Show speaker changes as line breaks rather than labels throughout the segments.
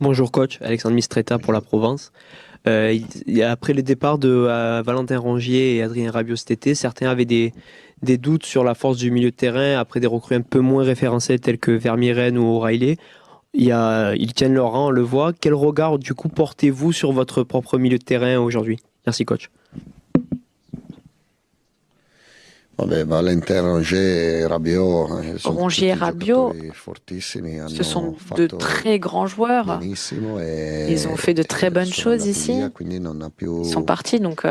Bonjour coach, Alexandre Mistretta pour la Provence. Après les départs de Valentin Rongier et Adrien Rabiot cet été, certains avaient des doutes sur la force du milieu de terrain après des recrues un peu moins référencées telles que Vermieren ou O'Reilly. Ils tiennent leur rang, on le voit. Quel regard du coup portez-vous sur votre propre milieu de terrain aujourd'hui? Merci coach.
Vabbè, Valentin Rongier et Rabiot, sono
Rongier et
tutti
Rabiot,
giocatori fortissimi,
ce
hanno
sont de
fatto
très grands joueurs.
benissimo
Ils ont fait de très bonnes
sono
choses
andati
ici.
via, quindi non ha
Ils sont
più
partis, donc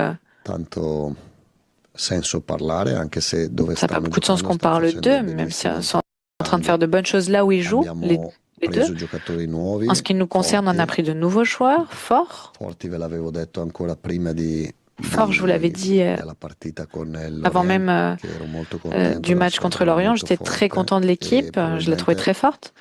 tanto senso parlare, anche se dove
ça n'a pas
stanno
beaucoup de sens
giocando
qu'on
stanno
parle
facendo
d'eux, même si
benissimo
ils sont en train de faire de bonnes choses là où ils jouent,
Abbiamo
les deux.
preso giocatori nuovi,
En ce qui nous concerne, on a
forti.
pris de nouveaux joueurs forts.
Forti ve l'avevo detto ancora prima
Fort, je vous l'avais dit
della partita con
avant
Lorient,
même
che ero molto contento
du
della
match contre
squadra, era
Lorient.
molto
J'étais très
forte
content de
e
l'équipe. Je la trouvais
probabilmente
très forte.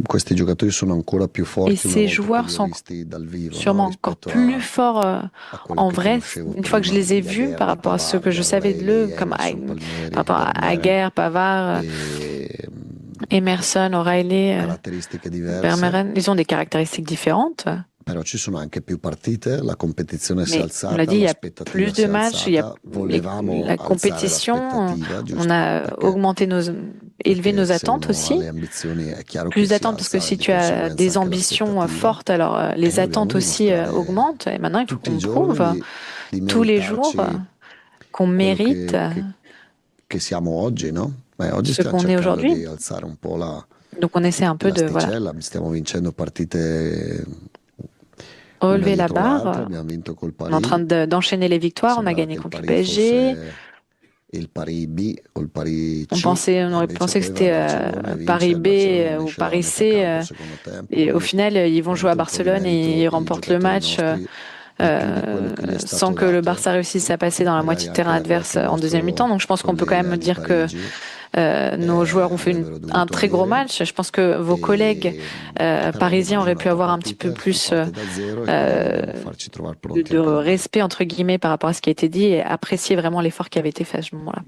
questi giocatori sono ancora più
Et
forti una
ces
volta che
joueurs
li ho
sont
visti dal vivo, no?
sûrement encore
Rispetto
plus forts
a quelli
en
che
vrai
conoscevo
une fois que je
prima,
les ai
di
vus par
Agherri,
rapport à ce que
Pavard,
je savais de eux,
O'Reilly,
comme
Emerson, Palmieri,
par rapport à
Vermeeren,
Aguerre, Pavard,
e
Emerson, O'Reilly,
caratteristiche diverse.
Vermeeren. Ils ont des caractéristiques différentes.
Però ci sono anche più partite, la competizione si è
Mais on l'a
alzata,
dit, il y a
l'aspettativa
plus
si
de
è
matchs,
alzata, volevamo
la
alzare
compétition,
l'aspettativa,
on
giusto?
a élevé nos
Se
attentes
uno ha
aussi.
le ambizioni è chiaro che
Plus
si
d'attentes parce que
alza
si
di
tu as
conseguenza
des
anche
ambitions
l'aspettativa
fortes, alors
e
les
dobbiamo
attentes aussi
dimostrare
augmentent. Et maintenant, il faut
tutti i
qu'on
giorni
prouve
di
tous les jours
meritarci
qu'on
quello
mérite
che siamo oggi, no? Beh, oggi
ce
stiamo
qu'on est
cercando
aujourd'hui.
di alzare un po'
Donc on essaie un peu de voilà,
l'asticella, stiamo vincendo partite una
relever la
dietro l'altra,
barre.
abbiamo vinto col
On est en train
Paris,
d'enchaîner les victoires. On a
sembrava
gagné
che il
contre le
Paris
PSG.
fosse il Paris B o il Paris C,
On
e
aurait
invece
pensé que
poi va a
c'était
Barcellona e vince,
Paris
e il
B
Barcellona non
ou
esce
Paris
a metà
C.
campo al secondo tempo,
Et au
quindi
final, ils vont jouer à
veramente un po' di
Barcelone et
merito
ils
i
remportent le
giocatori
match
nostri di più di quello che gli è
sans
stato
que le
dato,
Barça réussisse à passer dans la
magari
moitié de
anche
terrain
da
adverse
qualche
en deuxième mi-temps.
nostro
Donc je pense qu'on peut quand
collega
même
di
dire que
Parigi,
nos joueurs ont fait
avrebbero
un
dovuto
très gros
avere.
match. Je pense que vos collègues
Però dopo
parisiens
una
auraient pu
giornata a
avoir un petit peu
partita si
plus
riparte da zero e quindi
euh,
dobbiamo farci trovare pronti
de
anche domani.
respect, entre guillemets, par rapport à ce qui a été dit et apprécier vraiment l'effort qui avait été fait à ce moment-là.